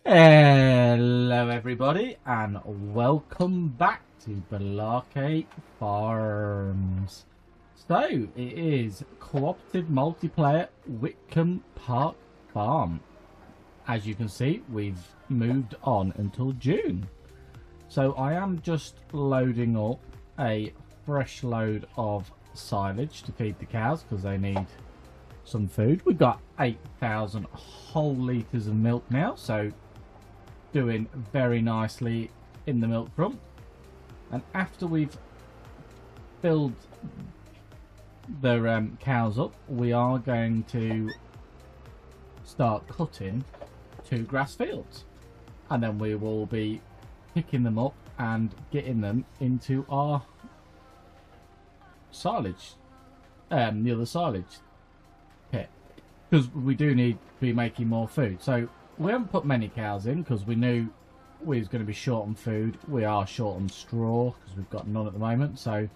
Hello everybody and welcome back to Balake Farms. So it is cooperative multiplayer Witcombe Park Farm. As you can see, we've moved on until June. So I am just loading up a fresh load of silage to feed the cows because they need some food. We've got 8,000 whole litres of milk now, so doing very nicely in the milk front. And after we've filled the cows up, we are going to start cutting 2 grass fields, and then we will be picking them up and getting them into our silage, the other silage pit, because we do need to be making more food. So we haven't put many cows in because we knew we was going to be short on food. We are short on straw because we've got none at the moment. So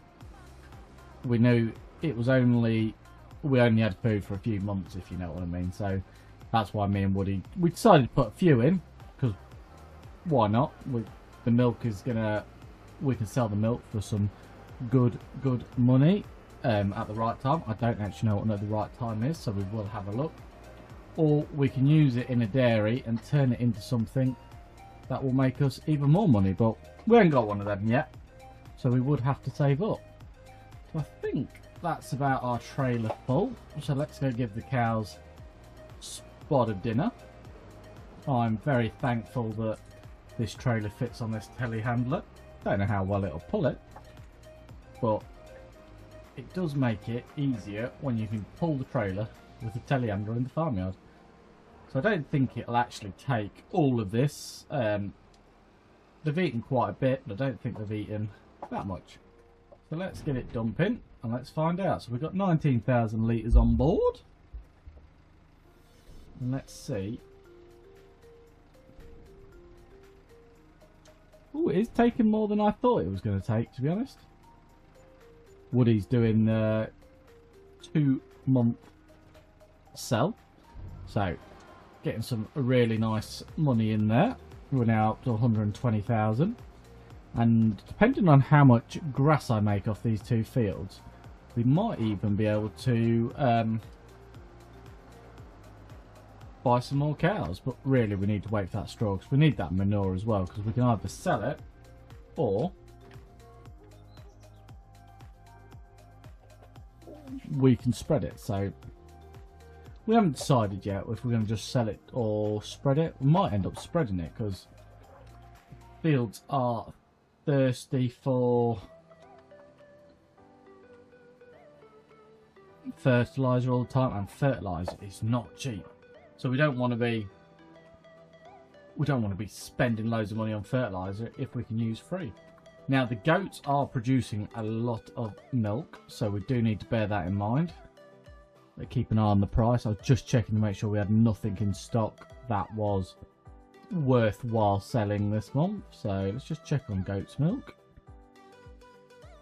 we knew it was we only had food for a few months, if you know what I mean. So that's why me and Woody, we decided to put a few in because why not? The milk is we can sell the milk for some good money at the right time. I don't actually know what the right time is, so we will have a look. Or we can use it in a dairy and turn it into something that will make us even more money. But we haven't got one of them yet, so we would have to save up. So I think that's about our trailer full. So let's go give the cows spot of dinner. I'm very thankful that this trailer fits on this telehandler. Don't know how well it'll pull it, but it does make it easier when you can pull the trailer with the telehandler in the farmyard. So I don't think it'll actually take all of this. They've eaten quite a bit, but I don't think they've eaten that much. So let's get it dumping and let's find out. So we've got 19,000 litres on board. And let's see. Oh, it is taking more than I thought it was going to take, to be honest. Woody's doing 2-month sell, so getting some really nice money in there. We're now up to 120,000, and depending on how much grass I make off these 2 fields, we might even be able to buy some more cows. But really we need to wait for that straw because we need that manure as well, because we can either sell it or we can spread it. So we haven't decided yet if we're going to just sell it or spread it. We might end up spreading it because fields are thirsty for fertilizer all the time, and fertilizer is not cheap. So we don't want to be spending loads of money on fertilizer if we can use free. Now the goats are producing a lot of milk, so we do need to bear that in mind. But keep an eye on the price. I was just checking to make sure we had nothing in stock that was worthwhile selling this month. So let's just check on goat's milk.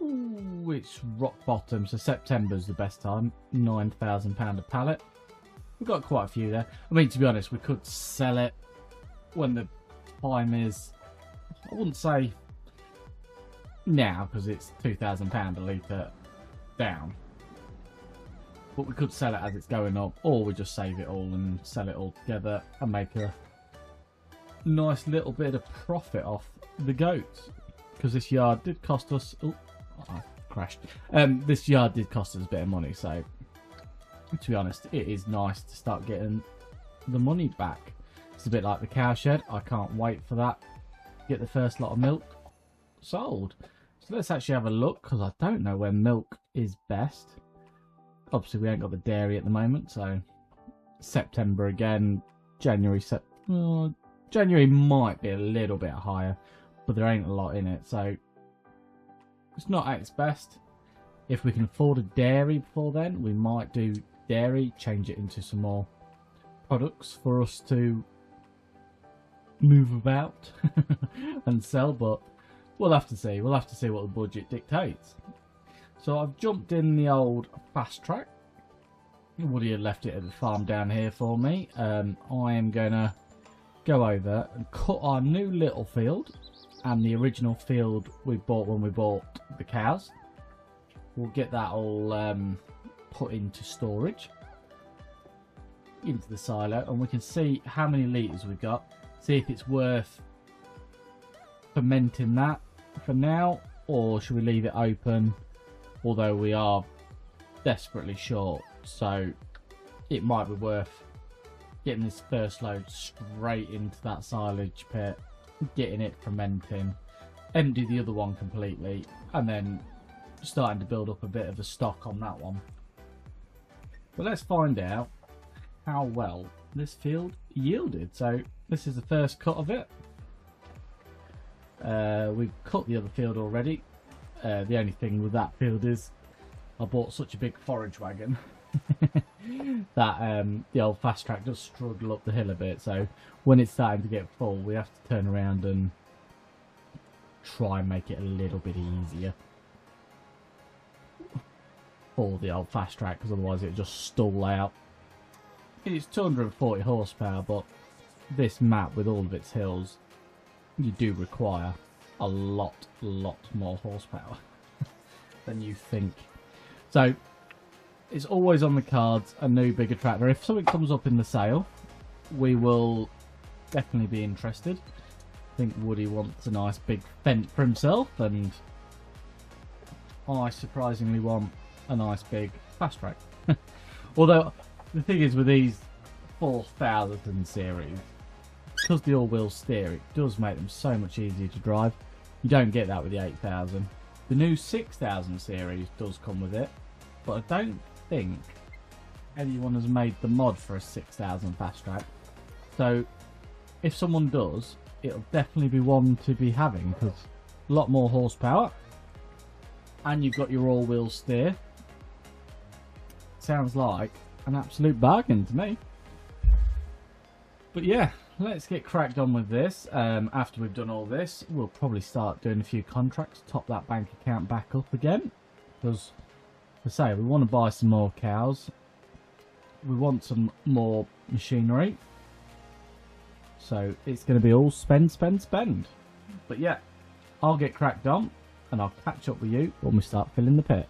Ooh, it's rock bottom, so September's the best time. £9,000 a pallet. We've got quite a few there. I mean, to be honest, we could sell it when the time is, I wouldn't say now because it's £2,000 a litre down, but we could sell it as it's going up, or we just save it all and sell it all together and make a nice little bit of profit off the goats, because this yard did cost us, oh, I crashed, this yard did cost us a bit of money. So to be honest, it is nice to start getting the money back. It's a bit like the cow shed. I can't wait for that. Get the first lot of milk sold. So let's actually have a look, because I don't know when milk is best. Obviously we ain't got the dairy at the moment, so September again. January might be a little bit higher, but there ain't a lot in it, so it's not at its best. If we can afford a dairy before then, we might do dairy, change it into some more products for us to move about and sell, but we'll have to see. We'll have to see what the budget dictates. So I've jumped in the old fast track. Woody had left it at the farm down here for me. I am gonna go over and cut our new little field and the original field we bought when we bought the cows. We'll get that all put into storage, into the silo, and we can see how many litres we've got. See if it's worth fermenting that for now, or should we leave it open, although we are desperately short, so it might be worth getting this first load straight into that silage pit, getting it fermenting, empty the other one completely, and then starting to build up a bit of a stock on that one. But let's find out how well this field yielded. So this is the first cut of it. We've cut the other field already. The only thing with that field is I bought such a big forage wagon that the old fast track does struggle up the hill a bit, so when it's starting to get full we have to turn around and try and make it a little bit easier for the old fast track, because otherwise it'll just stall out. It's 240 horsepower, but this map with all of its hills, you do require a lot more horsepower than you think. So it's always on the cards, a new bigger tractor. If something comes up in the sale, we will definitely be interested. I think Woody wants a nice big Fent for himself, and I surprisingly want a nice big fast track. Although the thing is with these 4000 series, because the all-wheel steer, it does make them so much easier to drive. You don't get that with the 8000. The new 6000 series does come with it, but I don't think anyone has made the mod for a 6000 fast track. So if someone does, it'll definitely be one to be having, because a lot more horsepower and you've got your all-wheel steer. Sounds like an absolute bargain to me. But yeah, let's get cracked on with this. After we've done all this, we'll probably start doing a few contracts, top that bank account back up again, because as I say, we want to buy some more cows, we want some more machinery, so it's going to be all spend. But yeah, I'll get cracked on and I'll catch up with you when we start filling the pit.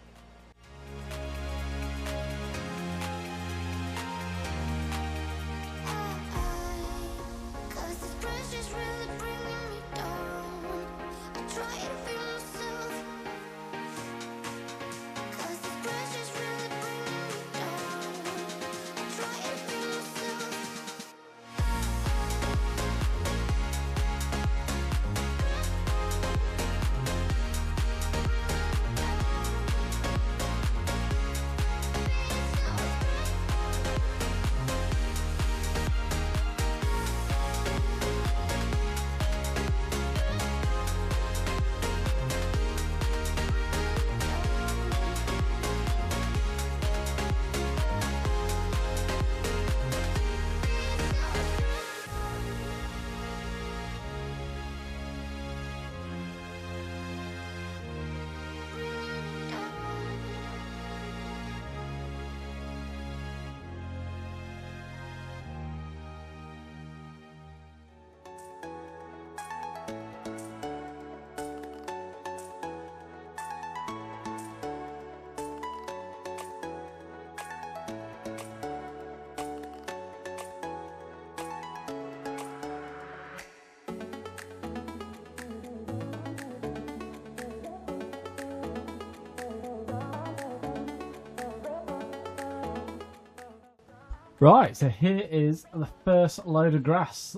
Right, so here is the first load of grass.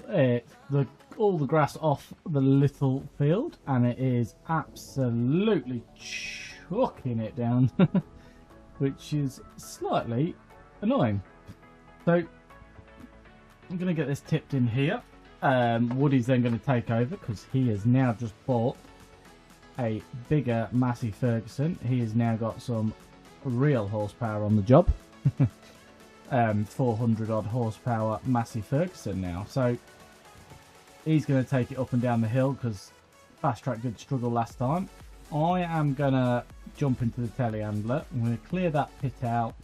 All the grass off the little field, and it is absolutely chucking it down, which is slightly annoying. So I'm going to get this tipped in here. Woody's then going to take over because he has now just bought a bigger Massey Ferguson. He has now got some real horsepower on the job. 400 odd horsepower Massey Ferguson now, so he's going to take it up and down the hill because fast track did struggle last time. I am going to jump into the telehandler. I'm going to clear that pit out,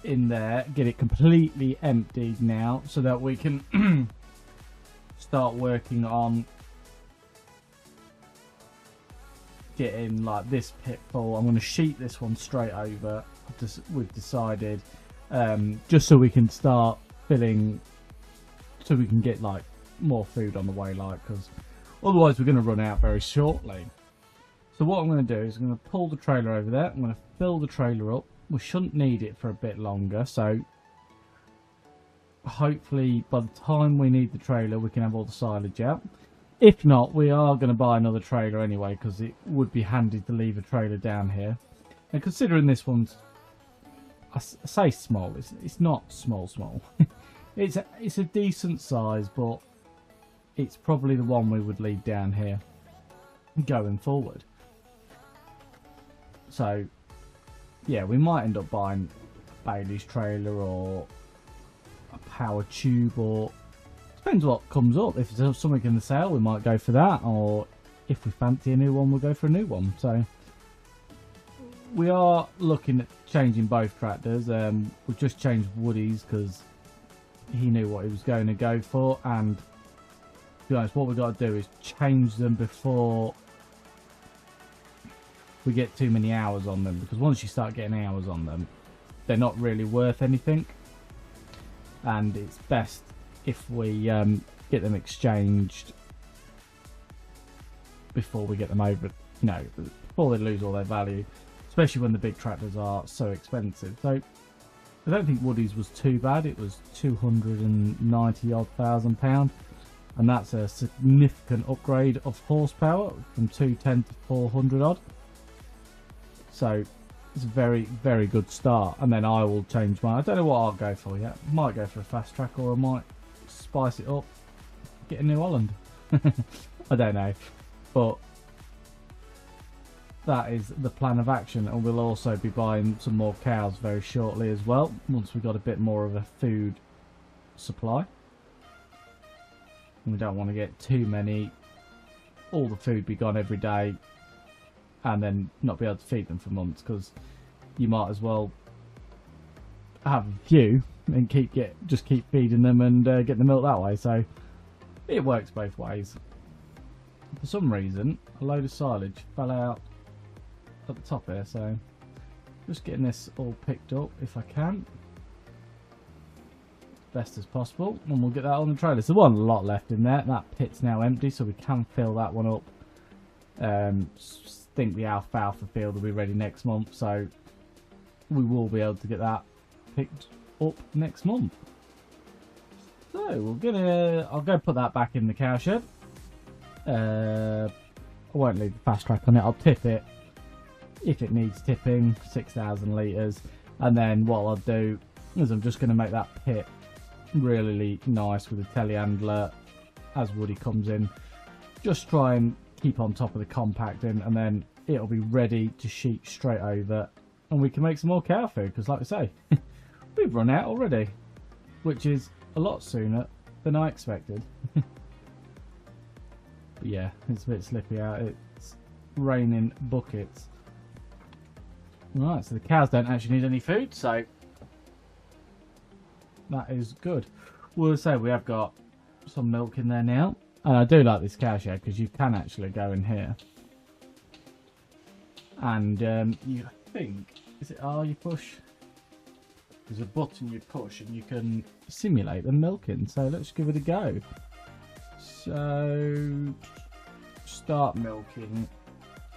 in there, get it completely emptied now, so that we can start working on getting like this pit full. I'm going to sheet this one straight over. We've decided, just so we can start filling, so we can get like more food on the way, like, because otherwise we're going to run out very shortly. So what I'm going to do is I'm going to pull the trailer over there. I'm going to fill the trailer up. We shouldn't need it for a bit longer, so hopefully by the time we need the trailer we can have all the silage out. If not, we are going to buy another trailer anyway, because it would be handy to leave a trailer down here. And considering this one's, I say small, it's not small. it's a decent size, but it's probably the one we would leave down here going forward. So yeah, we might end up buying Bailey's trailer or a power tube, or depends what comes up. If there's something in the sale, we might go for that, or if we fancy a new one, we'll go for a new one. So we are looking at changing both tractors. We've just changed Woody's because he knew what he was going to go for, and to be honest, what we've got to do is change them before we get too many hours on them, because once you start getting hours on them, they're not really worth anything, and it's best if we get them exchanged before we get them over, you know, before they lose all their value, especially when the big tractors are so expensive. So I don't think Woody's was too bad. It was 290 odd thousand pound, and that's a significant upgrade of horsepower from 210 to 400 odd. So it's a very, very good start. And then I will change mine. I don't know what I'll go for yet. Might go for a fast track, or I might spice it up, get a New Holland. I don't know, but that is the plan of action. And we'll also be buying some more cows very shortly as well, once we've got a bit more of a food supply. And we don't want to get too many, all the food be gone every day and then not be able to feed them for months, because you might as well have a few and just keep feeding them and get the milk that way. So it works both ways. For some reason, a load of silage fell out at the top here, so just getting this all picked up if I can, best as possible, and we'll get that on the trailer. So there wasn't a lot left in there. That pit's now empty, so we can fill that one up. Think the alfalfa field will be ready next month, so we will be able to get that picked up next month. So I'll go put that back in the cow shed. I won't leave the fast track on it. I'll tip it if it needs tipping, 6,000 litres, and then what I'll do is I'm just going to make that pit really nice with a telehandler as Woody comes in. Just try and keep on top of the compacting, and then it'll be ready to sheet straight over, and we can make some more cow food, because like I say, we've run out already, which is a lot sooner than I expected. But yeah, it's a bit slippy out. It's raining buckets. Right, so the cows don't actually need any food, so that is good. We'll say we have got some milk in there now. And I do like this cow shed because you can actually go in here. And you think, is it R you push? There's a button you push and you can simulate the milking. So let's give it a go. So start milking.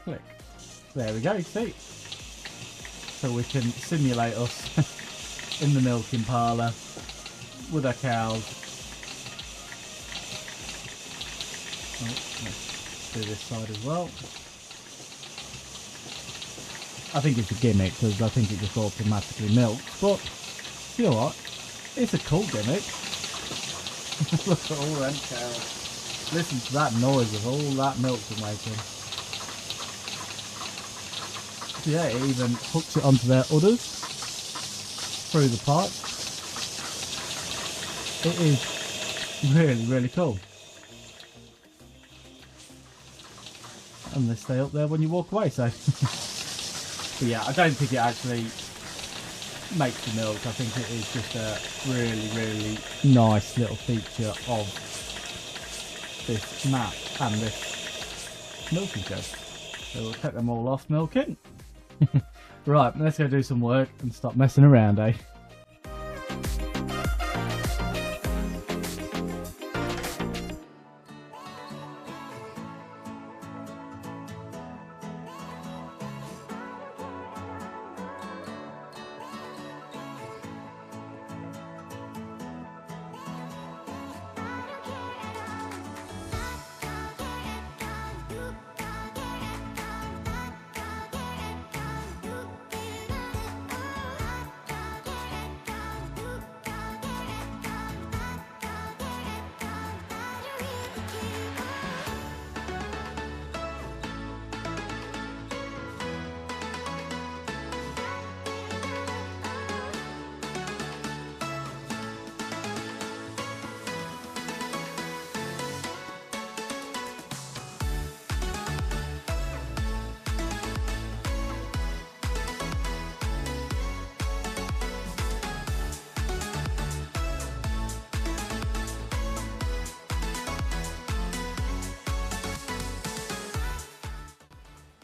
Click. There we go, see? So we can simulate us in the milking parlour with our cows. Oh, let's do this side as well. I think it's a gimmick because I think it just automatically milks, but you know what? It's a cool gimmick. Look at all them cows. Listen to that noise of all that milk we're making. Yeah, it even hooks it onto their udders through the pipe. It is really, really cool. And they stay up there when you walk away, so but yeah, I don't think it actually makes the milk. I think it is just a really, really nice little feature of this map and this milking shed. So we'll take them all off milking. Right, let's go do some work and stop messing around, eh?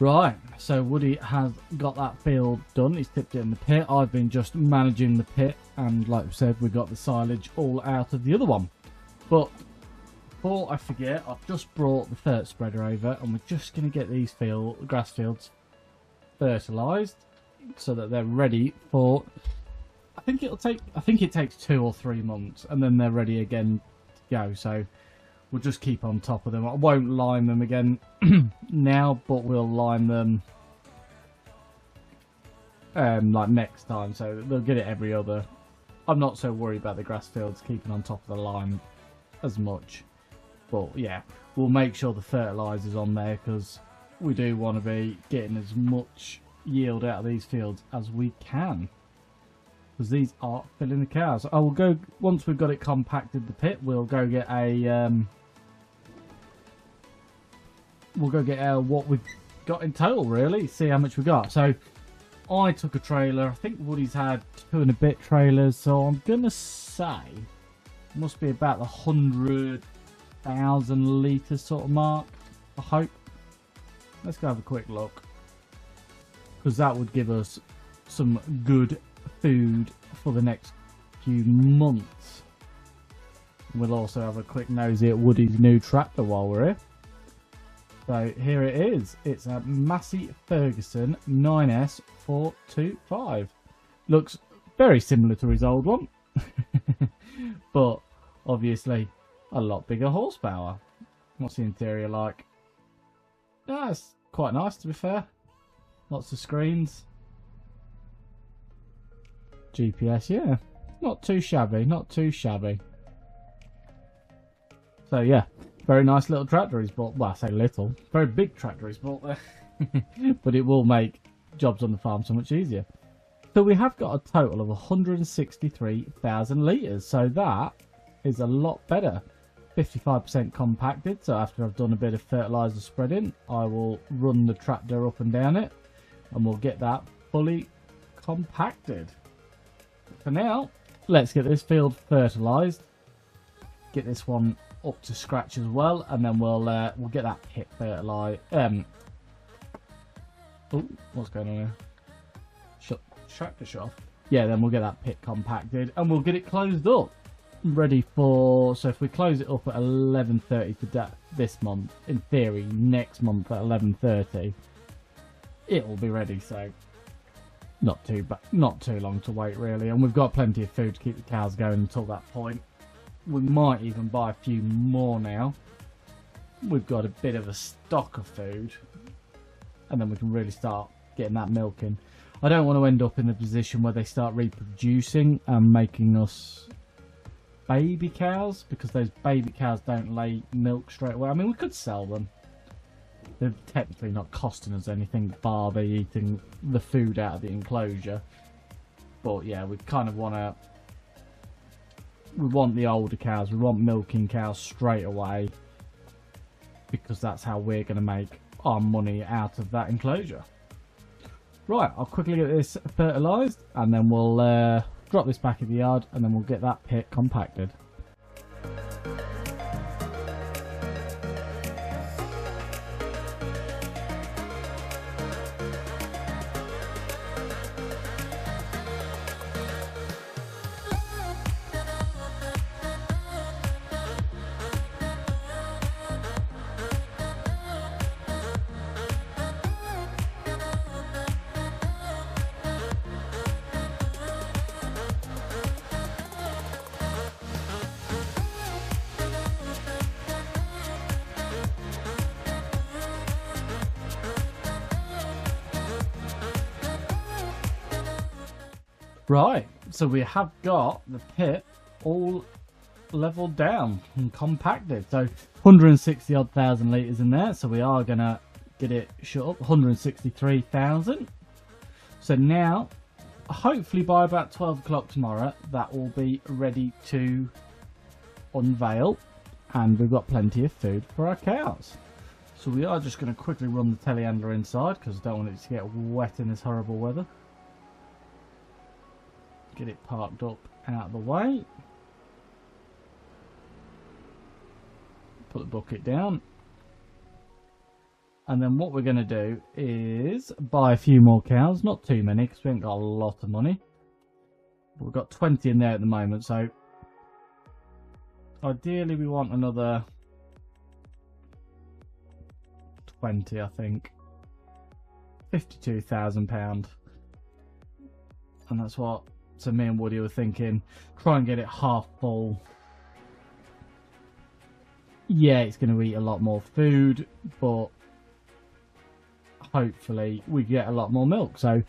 Right, so Woody has got that field done. He's tipped it in the pit. I've been just managing the pit, and like we said, we got the silage all out of the other one. But before I forget, I've just brought the fert spreader over, and we're just going to get these grass fields fertilised so that they're ready for. I think it takes 2 or 3 months, and then they're ready again to go. So we'll just keep on top of them. I won't lime them again now, but we'll lime them like next time. So they'll get it every other. I'm not so worried about the grass fields keeping on top of the lime as much. But yeah, we'll make sure the fertiliser's on there because we do want to be getting as much yield out of these fields as we can. Because these are filling the cows. I will go, once we've got it compacted, the pit, we'll go get a what we've got in total, really, see how much we got. So I took a trailer. I think Woody's had 2 and a bit trailers, so I'm gonna say it must be about the 100,000 litres sort of mark, I hope. Let's go have a quick look, because that would give us some good food for the next few months. We'll also have a quick nosy at Woody's new tractor while we're here. So here it is. It's a MASSEY Ferguson 9S425. Looks very similar to his old one, but obviously a lot bigger horsepower. What's the interior like? Yeah, it's quite nice, to be fair. Lots of screens. GPS, yeah, not too shabby, not too shabby. So yeah, very nice little tractor he's bought. Well, I say little, very big tractor he's bought there. But it will make jobs on the farm so much easier. So we have got a total of 163,000 litres, so that is a lot better. 55% compacted, so after I've done a bit of fertiliser spreading, I will run the tractor up and down it, and we'll get that fully compacted. For now, let's get this field fertilised, get this one up to scratch as well, and then we'll get that pit fertilised. Oh, what's going on here? Tractor shut off. Yeah, then we'll get that pit compacted, and we'll get it closed up, ready for. So if we close it up at 11:30 for this month, in theory, next month at 11:30, it will be ready. So. Not too long to wait, really, and we've got plenty of food to keep the cows going until that point. We might even buy a few more now. We've got a bit of a stock of food, and then we can really start getting that milking. I don't want to end up in the position where they start reproducing and making us baby cows, because those baby cows don't lay milk straight away. I mean, we could sell them. They're technically not costing us anything, bar they eating the food out of the enclosure. But yeah, we kind of want to. We want the older cows. We want milking cows straight away, because that's how we're going to make our money out of that enclosure. Right, I'll quickly get this fertilised and then we'll drop this back in the yard and then we'll get that pit compacted. Right, so we have got the pit all leveled down and compacted. So 160 odd thousand litres in there. So we are going to get it shut up, 163,000. So now, hopefully by about 12 o'clock tomorrow, that will be ready to unveil. And we've got plenty of food for our cows. So we are just going to quickly run the telehandler inside because I don't want it to get wet in this horrible weather. Get it parked up out of the way. Put the bucket down. And then what we're going to do is buy a few more cows. Not too many because we ain't got a lot of money. But we've got 20 in there at the moment. So ideally we want another 20, I think. £52,000. And that's what... So me and Woody were thinking, try and get it half full. Yeah, it's going to eat a lot more food, but hopefully we get a lot more milk. So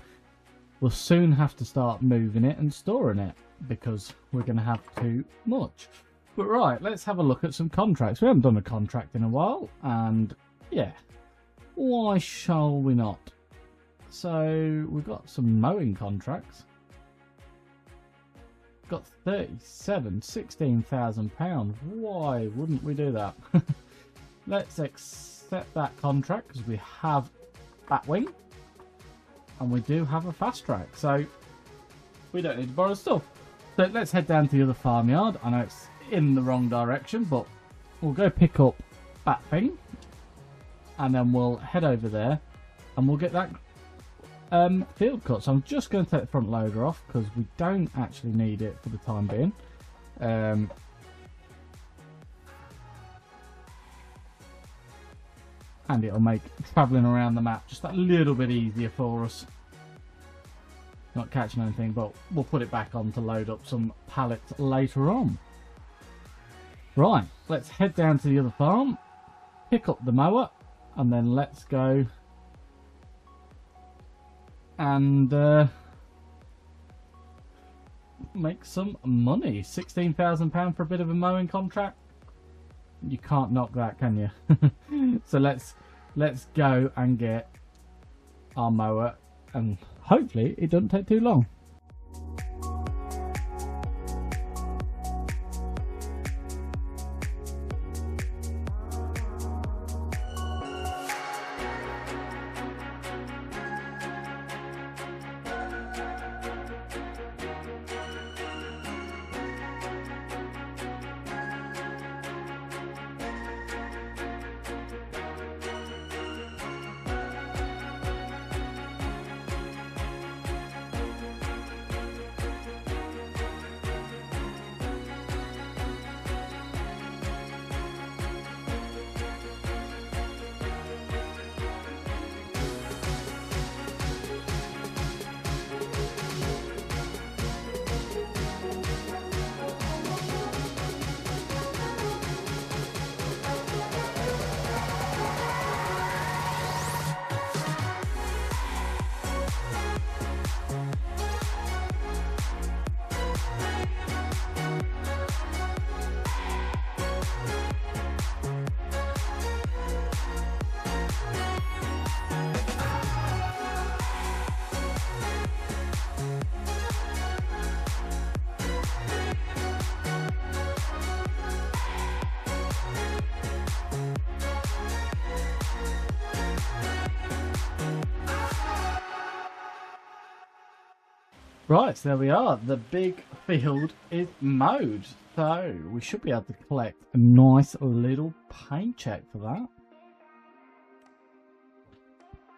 we'll soon have to start moving it and storing it because we're going to have too much. But right, let's have a look at some contracts. We haven't done a contract in a while, and yeah, why shall we not? So we've got some mowing contracts. Got 37, £16,000. Why wouldn't we do that? Let's accept that contract because we have Batwing and we do have a fast track, so we don't need to borrow stuff. So let's head down to the other farmyard. I know it's in the wrong direction, but we'll go pick up Batwing and then we'll head over there and we'll get that field cut. So I'm just going to take the front loader off because we don't actually need it for the time being. And it'll make travelling around the map just a little bit easier for us. Not catching anything, but we'll put it back on to load up some pallets later on. Right, let's head down to the other farm, pick up the mower, and then let's go and make some money. £16,000 for a bit of a mowing contract. You can't knock that, can you? So let's go and get our mower, and hopefully it doesn't take too long. Right, so there we are. The big field is mowed. So we should be able to collect a nice little paycheck for that.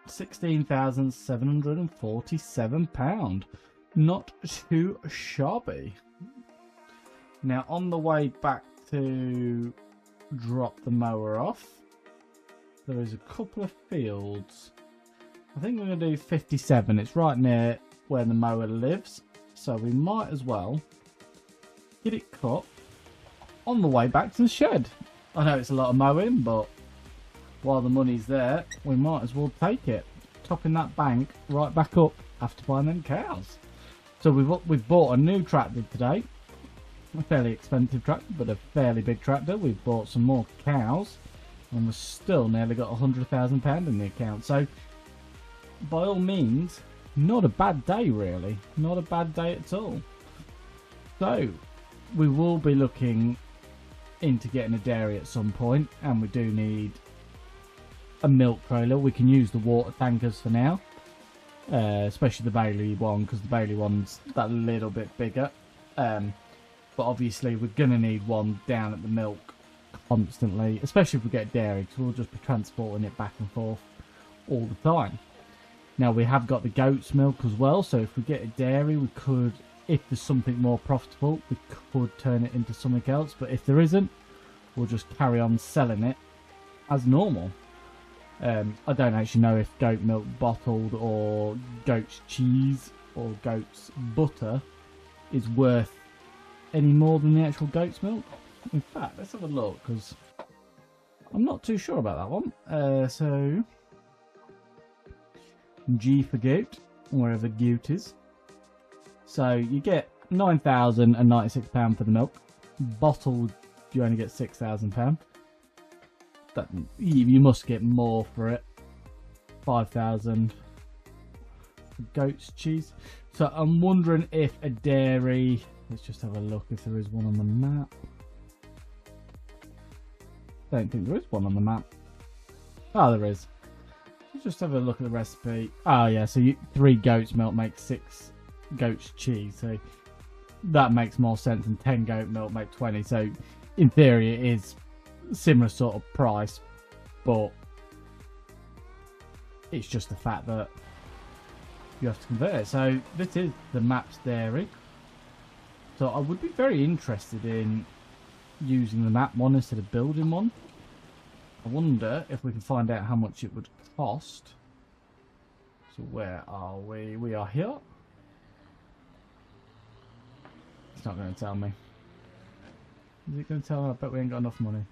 £16,747. Not too shabby. Now on the way back to drop the mower off, there is a couple of fields. I think we're going to do 57. It's right near where the mower lives, so we might as well get it cut on the way back to the shed. I know it's a lot of mowing, but while the money's there, we might as well take it. Topping that bank right back up after buying them cows. So we've bought a new tractor today. A fairly expensive tractor, but a fairly big tractor. We've bought some more cows, and we've still nearly got £100,000 in the account. So by all means, not a bad day really. Not a bad day at all. So we will be looking into getting a dairy at some point, and we do need a milk trailer. We can use the water tankers for now, especially the Bailey one, because the Bailey one's that little bit bigger. But obviously we're going to need one down at the milk constantly, especially if we get dairy, because we'll just be transporting it back and forth all the time. Now we have got the goat's milk as well, so if we get a dairy, we could, if there's something more profitable, we could turn it into something else. But if there isn't, we'll just carry on selling it as normal. I don't actually know if goat milk bottled or goat's cheese or goat's butter is worth any more than the actual goat's milk. In fact, let's have a look, because I'm not too sure about that one. So G for goat, wherever goat is. So you get £9,096 for the milk. Bottled, you only get £6,000. That you must get more for it. 5,000 for goat's cheese. So I'm wondering if a dairy. Let's just have a look if there is one on the map. Don't think there is one on the map. Oh, there is. Let's just have a look at the recipe. Oh yeah, so 3 goat's milk makes 6 goat's cheese. So that makes more sense than 10 goat milk make 20. So in theory it is similar sort of price, but it's just the fact that you have to convert it. So this is the Maps dairy. So I would be very interested in using the map one instead of building one. I wonder if we can find out how much it would cost. So where are we? We are here. It's not going to tell me. Is it going to tell me? I bet we ain't got enough money.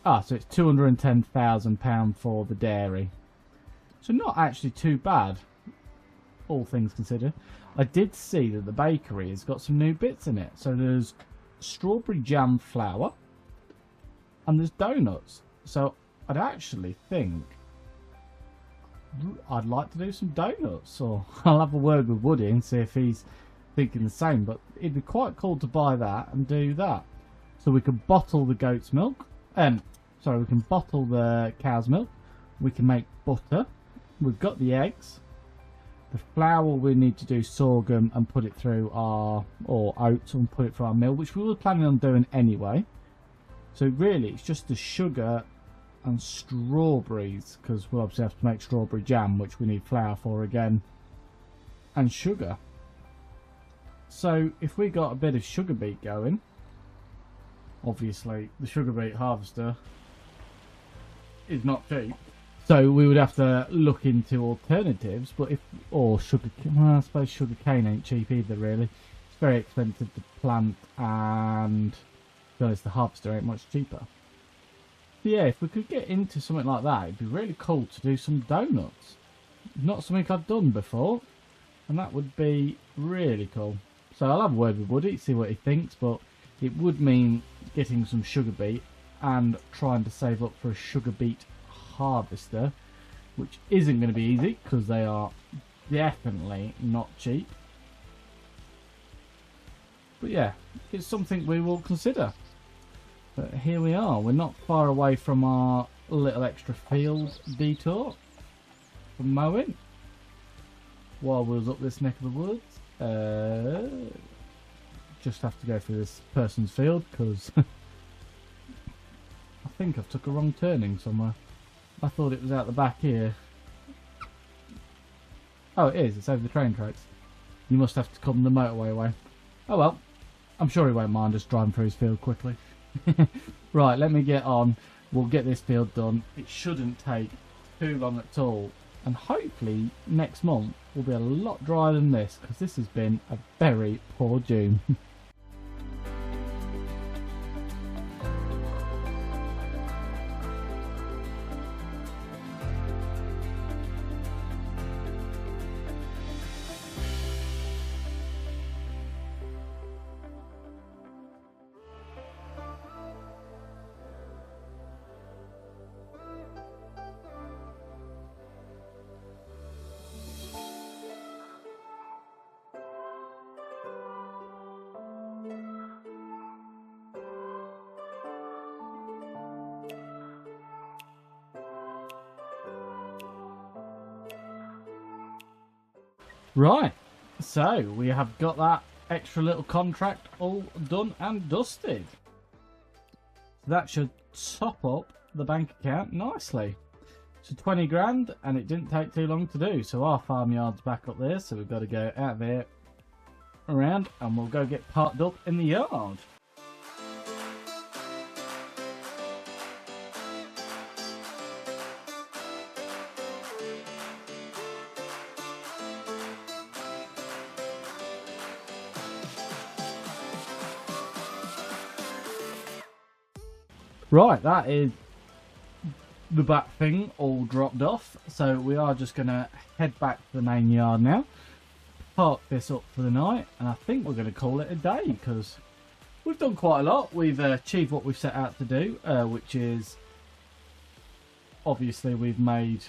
Ah, so it's £210,000 for the dairy. So not actually too bad, all things considered. I did see that the bakery has got some new bits in it. So there's strawberry jam flour and there's donuts. So I'd actually think I'd like to do some donuts. Or I'll have a word with Woody and see if he's thinking the same. But it'd be quite cool to buy that and do that. So we can bottle the goat's milk. Sorry, we can bottle the cow's milk. We can make butter. We've got the eggs. The flour we need to do sorghum and put it through or oats and put it through our mill, which we were planning on doing anyway. So really it's just the sugar and strawberries, because we'll obviously have to make strawberry jam, which we need flour for again, and sugar. So if we got a bit of sugar beet going, obviously the sugar beet harvester is not cheap. So we would have to look into alternatives, but well, I suppose sugar cane ain't cheap either really. It's very expensive to plant, and the harvester ain't much cheaper. But yeah, if we could get into something like that, it'd be really cool to do some donuts. Not something I've done before, and that would be really cool. So I'll have a word with Woody, see what he thinks, but it would mean getting some sugar beet and trying to save up for a sugar beet harvester, which isn't going to be easy because they are definitely not cheap. But yeah, it's something we will consider. But here we are. We're not far away from our little extra field detour from mowing while we was up this neck of the woods. Just have to go through this person's field because I think I've took a wrong turning somewhere. I thought it was out the back here. Oh, it is. It's over the train tracks. You must have to come the motorway way. Oh well. I'm sure he won't mind us driving through his field quickly. Right, let me get on. We'll get this field done. It shouldn't take too long at all. And hopefully next month will be a lot drier than this, because this has been a very poor June. Right, so we have got that extra little contract all done and dusted. So that should top up the bank account nicely. So 20 grand, and it didn't take too long to do. So our farmyard's back up there, so we've got to go out there around and we'll go get parked up in the yard. Right, that is the back thing all dropped off. So we are just going to head back to the main yard now. Park this up for the night. And I think we're going to call it a day, because we've done quite a lot. We've achieved what we've set out to do, which is obviously we've made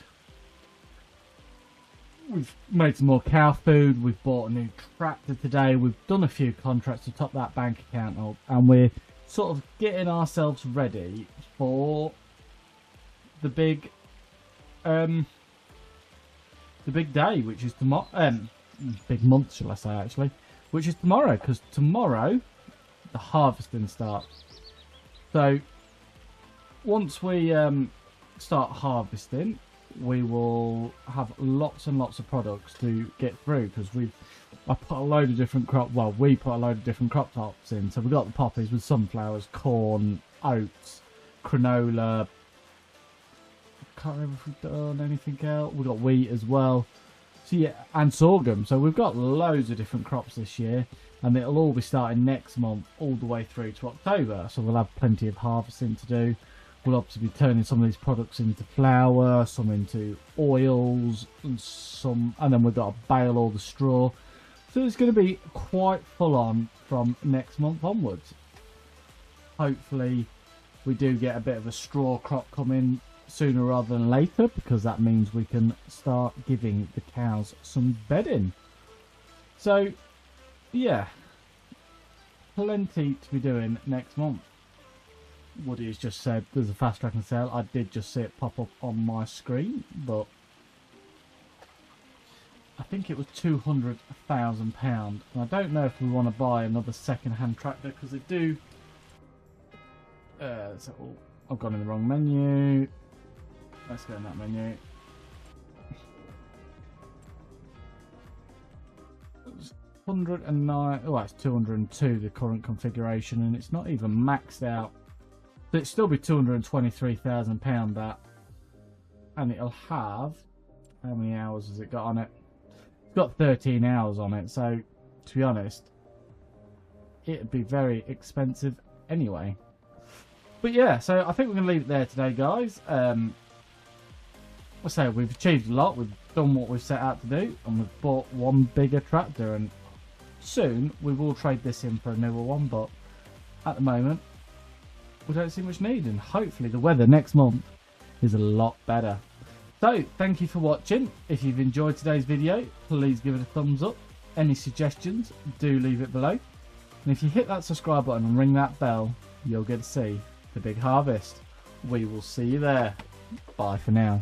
some more cow food. We've bought a new tractor today. We've done a few contracts to top that bank account up. And we're sort of getting ourselves ready for the big day, which is tomorrow. Big month, shall I say, actually, which is tomorrow, because tomorrow the harvesting starts. So once we start harvesting, we will have lots and lots of products to get through, because I put a load of different we put a load of different crop tops in. So we've got the poppies with sunflowers, corn, oats, granola. I can't remember if we've done anything else. We've got wheat as well. So yeah, and sorghum. So we've got loads of different crops this year, and it'll all be starting next month all the way through to October. So we'll have plenty of harvesting to do. We'll obviously be turning some of these products into flour, some into oils, and then we've got to bale all the straw. So it's going to be quite full on from next month onwards. Hopefully we do get a bit of a straw crop coming sooner rather than later, because that means we can start giving the cows some bedding. So yeah, plenty to be doing next month. Woody has just said there's a fast tracking sale. I did just see it pop up on my screen, but I think it was £200,000, and I don't know if we want to buy another second-hand tractor, because they do. I've gone in the wrong menu. Let's go in that menu. It's 109. Oh, it's 202 the current configuration, and it's not even maxed out. So it'd still be £223,000 that, and it'll have, how many hours has it got on it? It's got 13 hours on it, so to be honest, it'd be very expensive anyway. But yeah, so I think we're going to leave it there today, guys. I say we've achieved a lot. We've done what we've set out to do, and we've bought one bigger tractor, and soon we will trade this in for a newer one, but at the moment we don't see much need, and hopefully the weather next month is a lot better. So thank you for watching. If you've enjoyed today's video, please give it a thumbs up. Any suggestions, do leave it below, and if you hit that subscribe button and ring that bell, you'll get to see the big harvest. We will see you there. Bye for now.